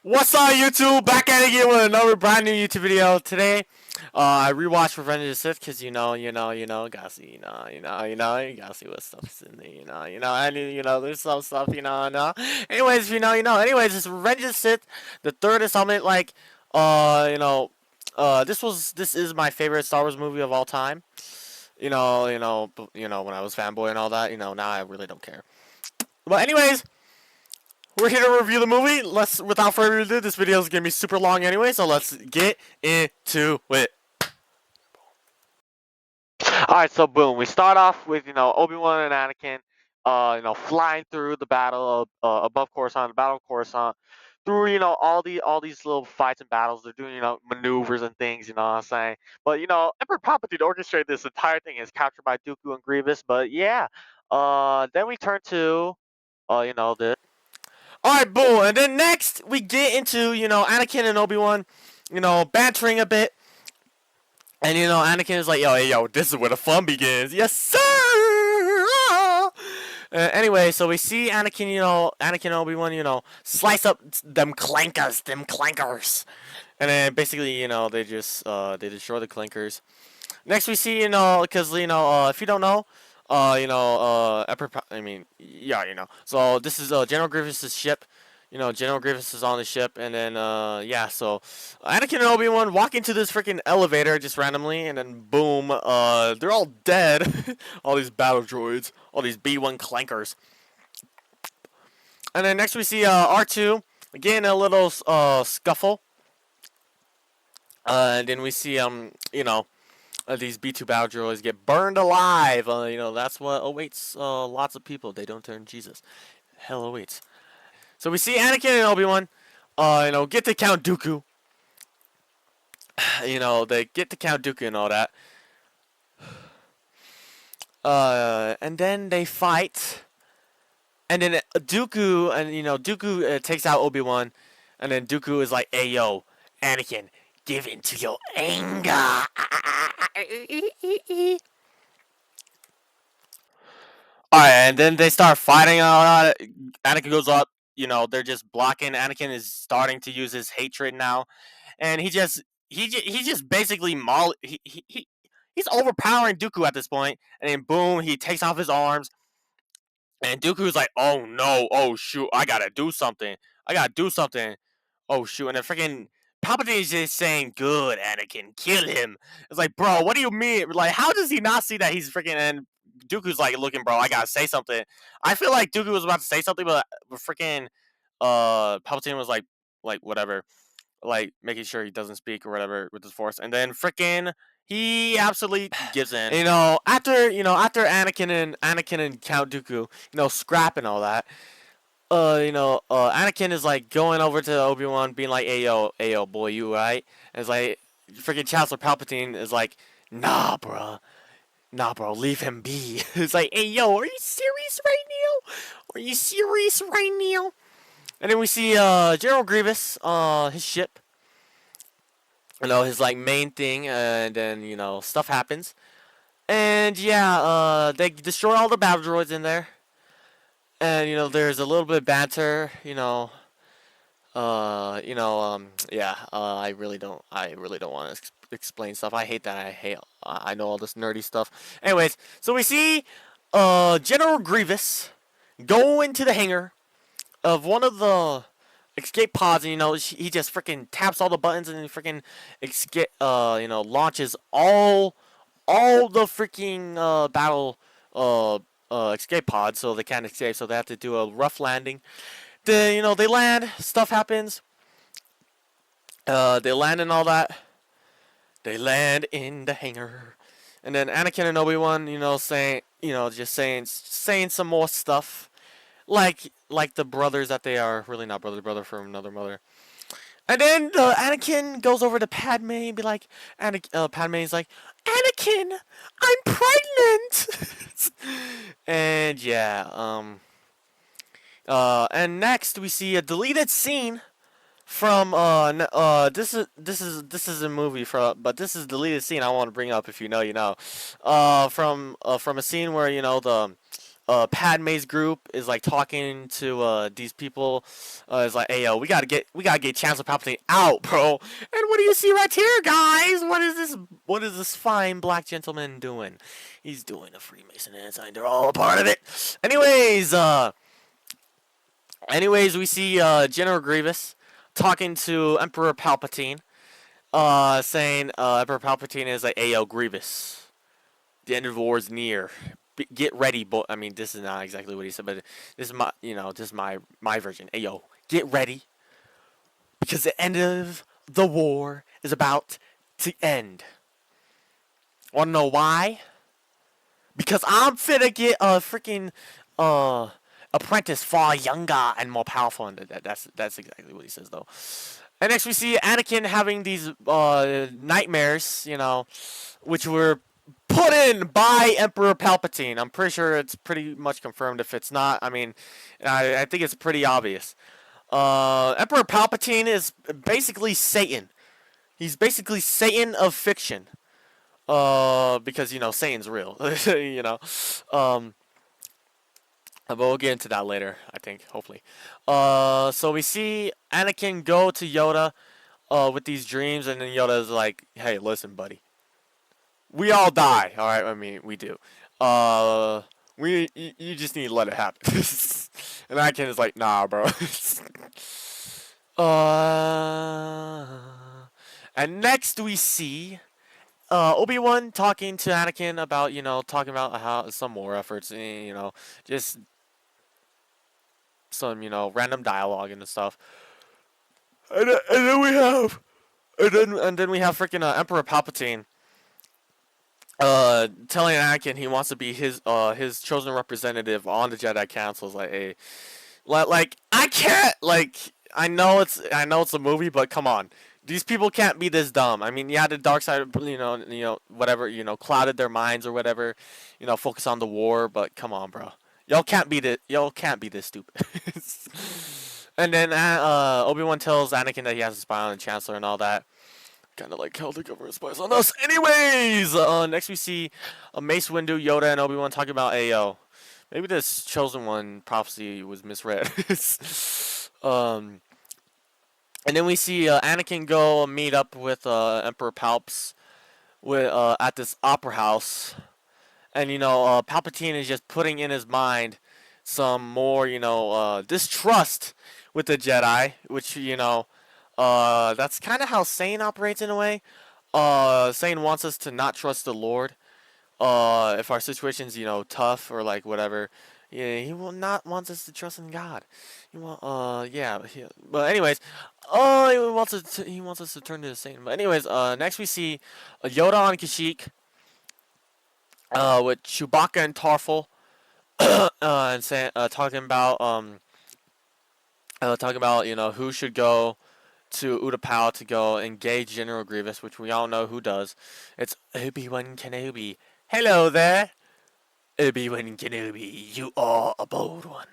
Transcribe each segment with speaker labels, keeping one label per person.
Speaker 1: What's up, YouTube? Back at it again with another brand new YouTube video. Today, I rewatched Revenge of the Sith because gotta see, you gotta see what stuff's in there, there's some stuff, no. Anyways, if you know. Anyways, it's Revenge of the Sith, the third installment. This is my favorite Star Wars movie of all time. When I was fanboy and all that. Now I really don't care. But anyways. We're here to review the movie. Without further ado, this video is gonna be super long anyway, so let's get into it. Alright, so boom, we start off with, Obi-Wan and Anakin, flying through the battle of, above Coruscant, the Battle of Coruscant, through, all these little fights and battles. They're doing, maneuvers and things, you know what I'm saying? But, Emperor Palpatine orchestrated this entire thing, is captured by Dooku and Grievous, but yeah. Then we turn to, the Alright, boom. And then next, we get into, Anakin and Obi-Wan, bantering a bit. And, Anakin is like, yo, this is where the fun begins. Yes, sir! Anyway, so we see Anakin, Anakin and Obi-Wan, slice up them clankers. And then basically, they just, they destroy the clankers. Next, we see, because, if you don't know, So this is General Grievous's ship. General Grievous is on the ship, and then so Anakin and Obi-Wan walk into this freaking elevator just randomly, and then boom, they're all dead. All these battle droids, all these B1 clankers. And then next we see R2 getting a little scuffle. And then we see these B2 battle droids get burned alive. That's what awaits lots of people. They don't turn Jesus. Hell awaits. So we see Anakin and Obi-Wan, get to Count Dooku. They get to Count Dooku and all that. And then they fight. And then Dooku, takes out Obi-Wan. And then Dooku is like, hey, yo, Anakin, give in to your anger. Alright, and then they start fighting. Anakin goes up. They're just blocking. Anakin is starting to use his hatred now, and he just basically he's overpowering Dooku at this point. And then boom, he takes off his arms, and Dooku's like, "Oh no! Oh shoot! I gotta do something! Oh shoot!" And then freaking Palpatine is just saying, "Good, Anakin, kill him." It's like, bro, what do you mean? Like, how does he not see that he's freaking? And Dooku's like, looking, bro, I gotta say something. I feel like Dooku was about to say something, but freaking Palpatine was like whatever, like making sure he doesn't speak or whatever with his force, and then freaking he absolutely gives in. After Anakin and Count Dooku, scrap and all that. Anakin is like going over to Obi-Wan, being like, hey yo, boy, you right? And it's like, freaking Chancellor Palpatine is like, nah, bro, leave him be. It's like, hey yo, are you serious right now? And then we see General Grievous, his ship. His like main thing, and then stuff happens, and they destroy all the battle droids in there. And there's a little bit of banter, I really don't want to explain stuff. I hate that. I know all this nerdy stuff. Anyways, so we see General Grievous go into the hangar of one of the escape pods, and he just freaking taps all the buttons, and he freaking escape launches all the freaking battle escape pods, so they can't escape, so they have to do a rough landing. They land, stuff happens. They land and all that. They land in the hangar, and then Anakin and Obi-Wan, just saying some more stuff, like the brothers that they are. Really not brother from another mother. And then Anakin goes over to Padme and be like, Padme's like, Anakin, I'm pregnant. And and next we see a deleted scene from this is a movie but this is a deleted scene I want to bring up. If you know, from a scene where Padme's group is like talking to these people. It's like, hey yo, we gotta get Chancellor Palpatine out, bro. And what do you see right here, guys? What is this? What is this fine black gentleman doing? He's doing a Freemason sign. They're all a part of it. Anyways, we see General Grievous talking to Emperor Palpatine, saying Emperor Palpatine is like, "Ayo, Grievous, the end of the war is near. Get ready, boy." I mean, this is not exactly what he said, but this is my version. Ayo, get ready, because the end of the war is about to end. Wanna know why? Because I'm finna get a freaking apprentice far younger and more powerful. And that's exactly what he says, though. And next we see Anakin having these nightmares, which were put in by Emperor Palpatine. I'm pretty sure it's pretty much confirmed. If it's not, I mean, I think it's pretty obvious. Emperor Palpatine is basically Satan. He's basically Satan of fiction. Because Satan's real. But we'll get into that later, I think, hopefully. So we see Anakin go to Yoda with these dreams, and then Yoda's like, "Hey, listen, buddy. We all die, all right? I mean, we do. You just need to let it happen." And Anakin is like, "Nah, bro." And next we see Obi-Wan talking to Anakin about, talking about how some war efforts, just some, random dialogue and stuff. And then we have freaking Emperor Palpatine telling Anakin he wants to be his chosen representative on the Jedi Council. Is like, hey, like I can't, like, I know it's a movie, but come on. These people can't be this dumb. I mean, yeah, the dark side, whatever, clouded their minds or whatever, focus on the war. But come on, bro, y'all can't be this stupid. And then Obi-Wan tells Anakin that he has to spy on the Chancellor and all that. Kind of like how the government spies on us. Anyways, next we see Mace Windu, Yoda, and Obi-Wan talking about Ayo. Maybe this chosen one prophecy was misread. And then we see Anakin go meet up with Emperor Palps at this opera house. And, Palpatine is just putting in his mind some more, distrust with the Jedi. Which, that's kind of how Sane operates in a way. Sane wants us to not trust the Lord. If our situation's, tough or, like, whatever. Yeah, he will not want us to trust in God. He want, but anyways, he wants us to turn to the Satan. But anyways, next we see Yoda on Kashyyyk, with Chewbacca and Tarful, and talking about who should go to Utapau to go engage General Grievous, which we all know who does. It's Obi-Wan Kenobi. Hello there. Obi-Wan Kenobi, you are a bold one.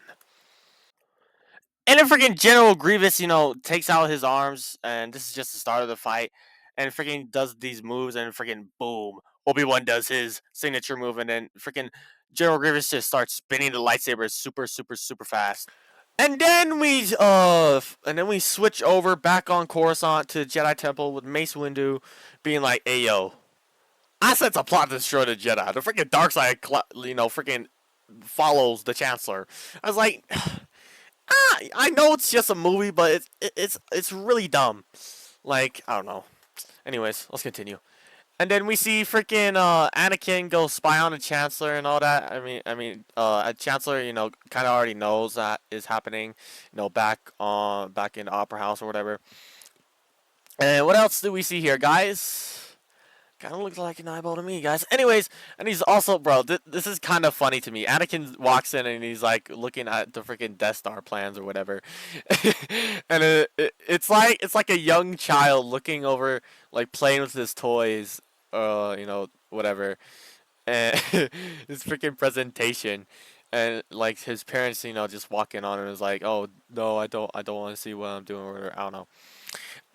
Speaker 1: And then freaking General Grievous, takes out his arms, and this is just the start of the fight, and freaking does these moves, and freaking boom, Obi-Wan does his signature move, and then freaking General Grievous just starts spinning the lightsaber super, super, super fast. And then we switch over back on Coruscant to Jedi Temple with Mace Windu being like, "Hey yo, I sense a plot to destroy the Jedi. The freaking dark side, freaking follows the Chancellor." I was like, I know it's just a movie, but it's really dumb. Like, I don't know. Anyways, let's continue. And then we see freaking Anakin go spy on the Chancellor and all that. A Chancellor, kind of already knows that is happening, back in the Opera House or whatever. And what else do we see here, guys? Kind of looks like an eyeball to me, guys. Anyways, and he's also, bro, this is kind of funny to me. Anakin walks in and he's like looking at the freaking Death Star plans or whatever, and it's like a young child looking over, like playing with his toys, whatever, and his freaking presentation, and like his parents, just walking on and is like, "Oh no, I don't want to see what I'm doing," or whatever. I don't know.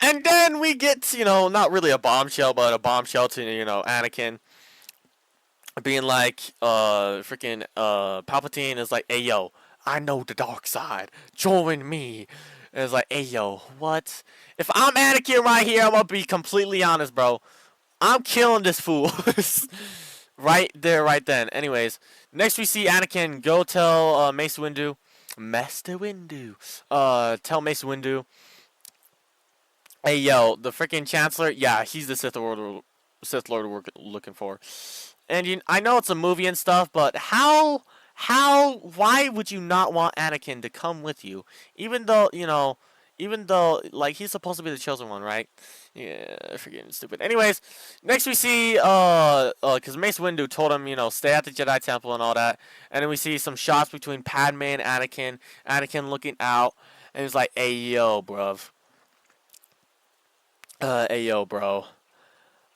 Speaker 1: And then we get, not really a bombshell, but a bombshell to, Anakin. being like, freaking, Palpatine is like, hey yo, I know the dark side. Join me. And it's like, hey yo, what? If I'm Anakin right here, I'm gonna be completely honest, bro. I'm killing this fool. Right there, right then. Anyways, next we see Anakin go tell Mace Windu, Master Windu, tell Mace Windu, hey yo, the freaking Chancellor, yeah, he's the Sith Lord we're looking for. And I know it's a movie and stuff, but why would you not want Anakin to come with you? Even though, even though, like, he's supposed to be the chosen one, right? Yeah, freaking stupid. Anyways, next we see, cause Mace Windu told him, stay at the Jedi Temple and all that. And then we see some shots between Padme and Anakin. Anakin looking out, and he's like, hey yo, bruv. Hey yo, bro.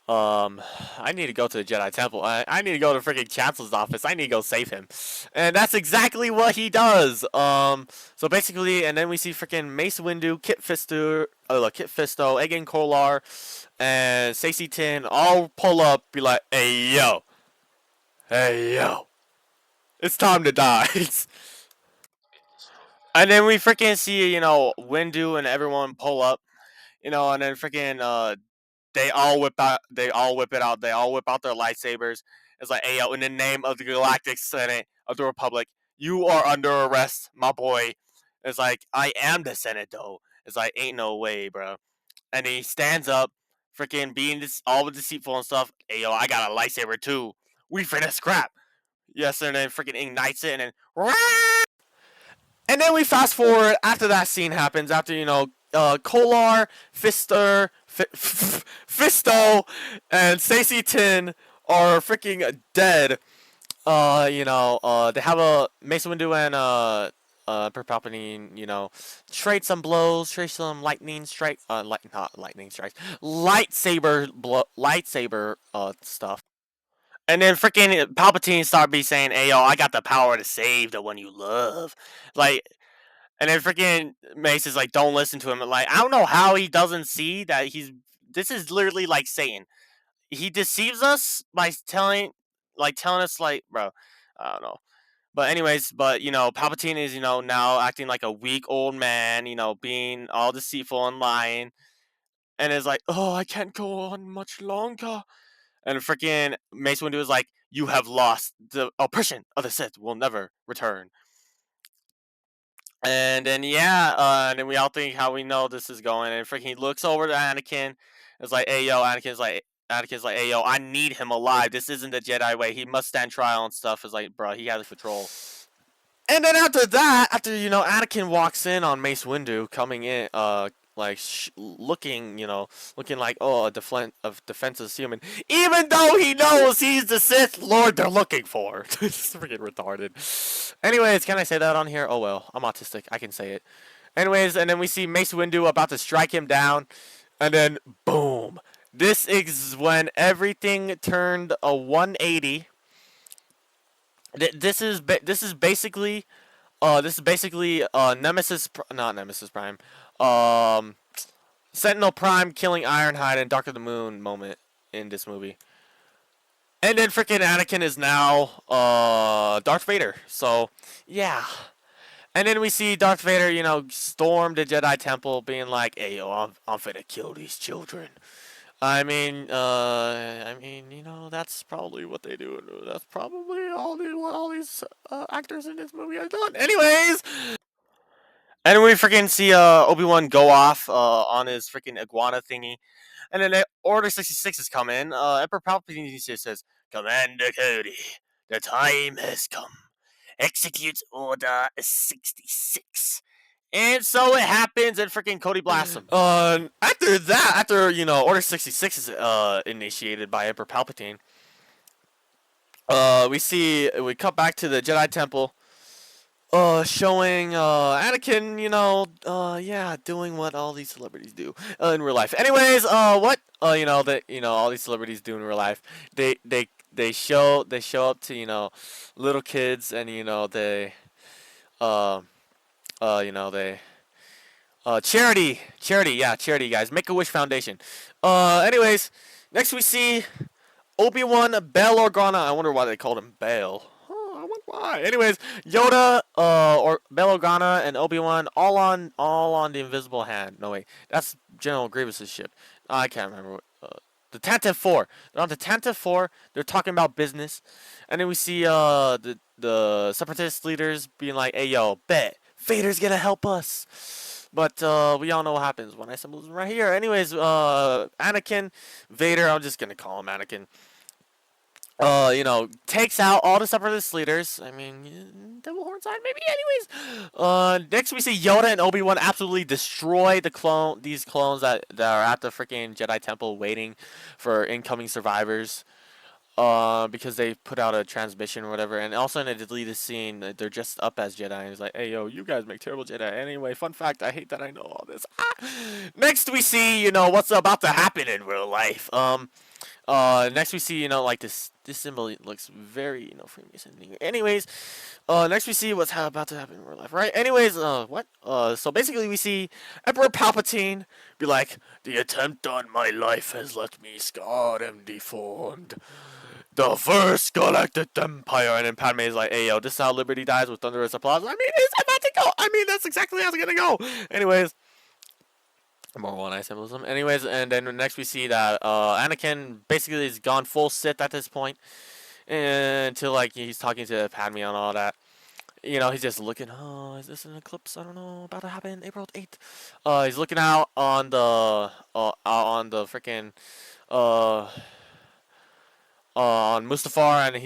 Speaker 1: I need to go to the Jedi Temple. I need to go to freaking Chancellor's office. I need to go save him. And that's exactly what he does. So basically, and then we see freaking Mace Windu, Kit Fisto, Egan Kolar, and Stacey Tin all pull up, be like, hey yo, it's time to die. And then we freaking see, Windu and everyone pull up, and then freaking, they all whip out. They all whip it out. They all whip out their lightsabers. It's like, hey yo, in the name of the Galactic Senate of the Republic, you are under arrest, my boy. It's like, I am the Senate though. It's like, ain't no way, bro. And he stands up, freaking being this all deceitful and stuff. Hey yo, I got a lightsaber too. We finna scrap. Yes, and then freaking ignites it, and then and then we fast forward after that scene happens. After Kolar, Fisto, and Stacey Tin are freaking dead. They have a Mace Windu and Palpatine, trade some blows, trade some lightning strike, not lightning strikes, lightsaber stuff. And then freaking Palpatine start be saying, "Hey yo, I got the power to save the one you love." Like, and then freaking Mace is like, "Don't listen to him." Like, I don't know how he doesn't see that this is literally like Satan. He deceives us by telling us like, bro, I don't know. But anyways, Palpatine is now acting like a weak old man, being all deceitful and lying, and is like, "Oh, I can't go on much longer." And freaking Mace Windu is like, "You have lost. The oppression of the Sith will never return." And then and then we all think how we know this is going. And freaking he looks over to Anakin. It's like, "Hey yo," Anakin's like, "Hey yo, I need him alive. This isn't the Jedi way. He must stand trial and stuff." It's like, bro, he has control. And then after that, Anakin walks in on Mace Windu coming in, like looking like, oh, a defenseless human, even though he knows he's the Sith Lord they're looking for. It's freaking retarded. Anyways, can I say that on here? Oh well, I'm autistic. I can say it. Anyways, and then we see Mace Windu about to strike him down, and then boom. This is when everything turned a 180. This is basically not Nemesis Prime, um, Sentinel Prime killing Ironhide and Dark of the Moon moment in this movie. And then freaking Anakin is now Darth Vader. So yeah. And then we see Darth Vader, storm the Jedi Temple, being like, "Hey yo, I'm finna kill these children." That's probably what they do. That's probably what all these actors in this movie have done. Anyways, and we freaking see Obi-Wan go off on his freaking iguana thingy, and then Order 66 is coming. Emperor Palpatine says, "Commander Cody, the time has come. Execute Order 66." And so it happens, and freaking Cody blasts him. After Order 66 is initiated by Emperor Palpatine, we cut back to the Jedi Temple, showing Anakin, doing what all these celebrities do in real life. Anyways, what that all these celebrities do in real life. They show up to little kids, and they uh they charity, yeah, charity, guys. Make a Wish Foundation. Anyways, next we see Obi-Wan, Bail Organa. I wonder why they called him Bail. I wonder why. Anyways, Yoda, or Bail Organa and Obi-Wan, all on the Invisible Hand. No wait, that's General Grievous's ship. I can't remember. The Tantive 4. They're on the Tantive 4. They're talking about business, and then we see the Separatist leaders being like, "Hey yo, bet Vader's gonna help us." But we all know what happens when I symbolism right here. Anyways, Anakin, Vader. I'm just gonna call him Anakin. Takes out all the Separatist leaders. I mean, Devil Hornside, maybe. Anyways, next we see Yoda and Obi-Wan absolutely destroy these clones that are at the freaking Jedi Temple waiting for incoming survivors. Because they put out a transmission or whatever, and also in a deleted scene, they're just up as Jedi, and it's like, hey, yo, you guys make terrible Jedi. Anyway, fun fact, I hate that I know all this. Next we see, what's about to happen in real life. Next we see, like this symbol looks very, Freemason. Anyways, next we see what's about to happen in real life, right? Anyways, what? So basically we see Emperor Palpatine be like, the attempt on my life has left me scarred and deformed. The first galactic empire, and then Padme is like, hey yo, this is how liberty dies, with thunderous applause. I mean, it's about to go. I mean, that's exactly how it's gonna go. Anyways, more one eye symbolism. Anyways, and then next we see that Anakin basically has gone full Sith at this point, and until like he's talking to Padme and all that. He's just looking. Oh, is this an eclipse? I don't know. About to happen April 8th. He's looking out on the freaking on Mustafar, and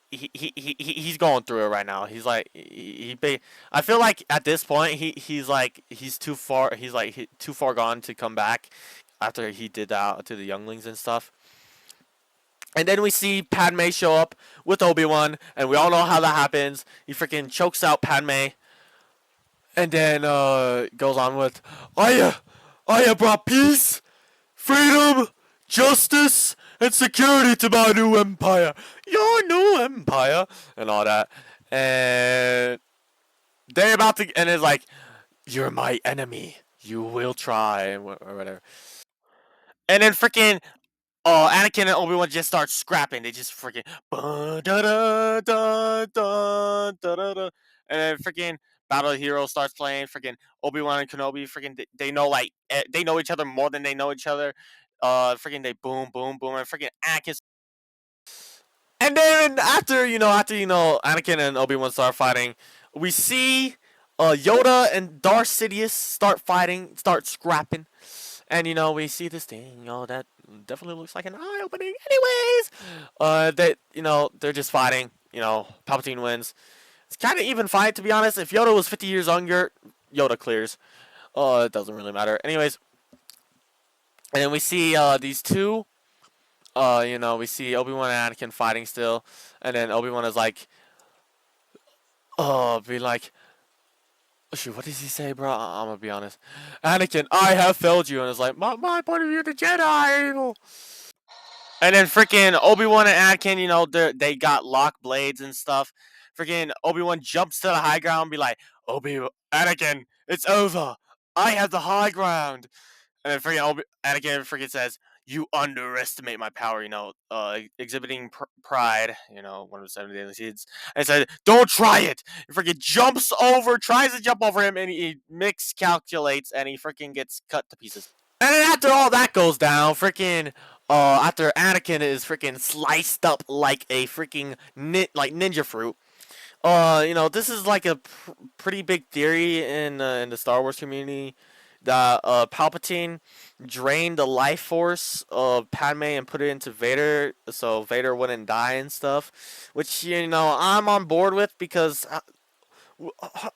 Speaker 1: he's going through it right now. He's like I feel like at this point he's too far. He's like too far gone to come back after he did that to the younglings and stuff. And then we see Padme show up with Obi-Wan, and we all know how that happens. He freaking chokes out Padme, and then goes on with, I brought peace, freedom, justice, and security to my new empire. Your new empire, and all that. And they're about to, and it's like, you're my enemy. You will try, or whatever. And then freaking Anakin and Obi-Wan just start scrapping. They just freaking and then freaking Battle of the Heroes starts playing. Freaking Obi-Wan and Kenobi, freaking they know they know each other more than they know each other. Freaking they boom boom boom, and freaking Anakin. And then after Anakin and Obi-Wan start fighting, we see Yoda and Darth Sidious start fighting, start scrapping. And we see this thing, that definitely looks like an eye opening. Anyways, they're just fighting. Palpatine wins. It's kind of even fight, to be honest. If Yoda was 50 years younger, Yoda clears. It doesn't really matter. Anyways, and then we see these two. We see Obi-Wan and Anakin fighting still, and then Obi-Wan is like, be like, shoot, what does he say, bro? I'm gonna be honest. Anakin, I have failed you. And it's like, my point of view, the Jedi are evil. And then freaking Obi-Wan and Anakin, they got lock blades and stuff. Freaking Obi-Wan jumps to the high ground and be like, Anakin, it's over. I have the high ground. And then freaking Anakin freaking says, you underestimate my power, exhibiting pride, one of the 7 deadly sins. And said, don't try it. He freaking tries to jump over him, and he miscalculates, and he freaking gets cut to pieces. And then after all that goes down, freaking, after Anakin is freaking sliced up like a freaking ninja fruit. This is like a pretty big theory in the Star Wars community, that Palpatine drained the life force of Padme and put it into Vader, so Vader wouldn't die and stuff, which I'm on board with, because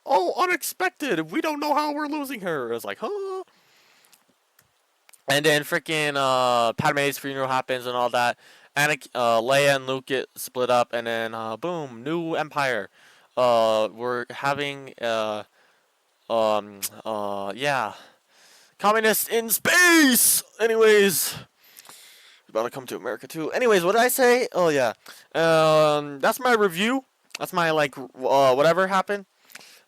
Speaker 1: unexpected, we don't know how we're losing her. It's like, huh. And then freaking Padme's funeral happens and all that. Leia and Luke get split up, and then boom, new empire. We're having yeah, communists in space. Anyways, about to come to America too. Anyways, what did I say? Oh yeah, that's my review. That's my whatever happened.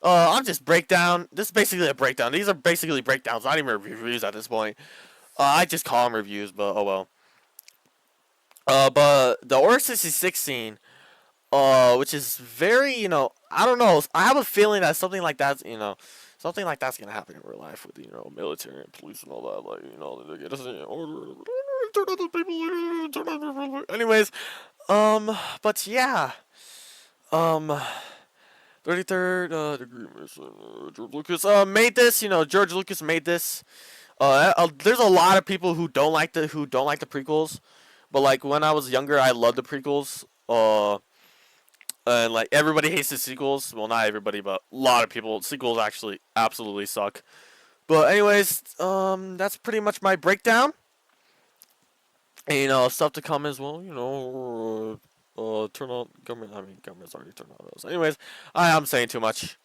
Speaker 1: I'm just breakdown. This is basically a breakdown. These are basically breakdowns, not even reviews at this point. I just call them reviews, but oh well. But the Order 66 scene, which is very, I don't know. I have a feeling that something like that's, something like that's gonna happen in real life with, military and police and all that. Like, they get us in order, turn out the people, turn out the people. Anyways, but yeah, um, 33rd degree mission. George Lucas made this. George Lucas made this. There's a lot of people who don't like the prequels, but like when I was younger, I loved the prequels. And like everybody hates the sequels. Well, not everybody, but a lot of people. Sequels actually absolutely suck. But anyways, that's pretty much my breakdown. And stuff to come as well. Turn on government. I mean, government's already turned on those. Anyways, I'm saying too much.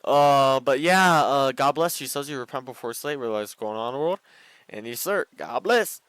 Speaker 1: But yeah. God bless you. Says you repent before it's late. Realize what's going on in the world. And yes, sir. God bless.